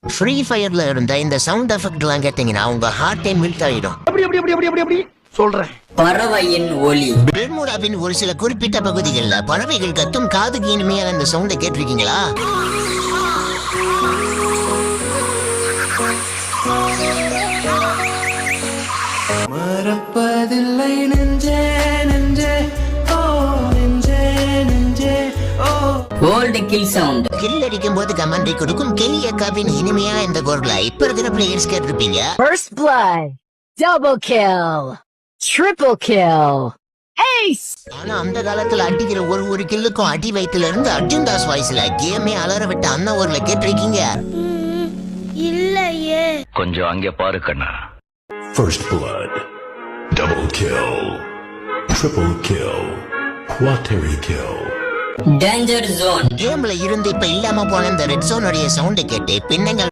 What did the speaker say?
Free ஃபயர்ல இருந்த இந்த sound எஃபெக்ட்லாம் கேட்டீங்கன்னா உங்க ஹார்ட்டே மெல்ட் ஆயிடும். சொல்றேன். பறவையின் ஒலி. பெர்முடாவின் ஒரு சில குறிப்பிட்ட பகுதிகளில் பறவைகள் கத்தும் காதுக்கு இனிமையான அந்த சவுண்டை கேட்டிருக்கீங்களா? மறப்பதில்லை நெஞ்சே நெஞ்சே ஓ நெஞ்சே நெஞ்சே ஓ. Gold kill sound. கில் அடிக்கும் போது கமெண்ட்ரி கொடுக்கும் கெலி அக்காவின் இனிமையா இந்த குரலை இப்ப இருக்கிற பிளேயர்ஸ் கேட்டிருப்பீங்க. First blood, double kill, triple kill, ace. ஆனா அந்த காலத்துல அடிக்கிற ஒரு கில்லுக்கும் அடி வயிற்றுல இருந்து அர்ஜுன் தாஸ் வாய்ஸ்ல கேமே அலற விட்ட அண்ணா ஊர்ல கேட்டிருக்கீங்க? இல்லையே. கொஞ்சம் அங்கே பாரு கண்ணா. First blood, double kill, triple kill, quaternary kill. Danger zone. கேம்ல இருந்து இப்ப இல்லாம போன இந்த ரெட் ஜோனுடைய சவுண்டை கேட்டு பின்னங்கள்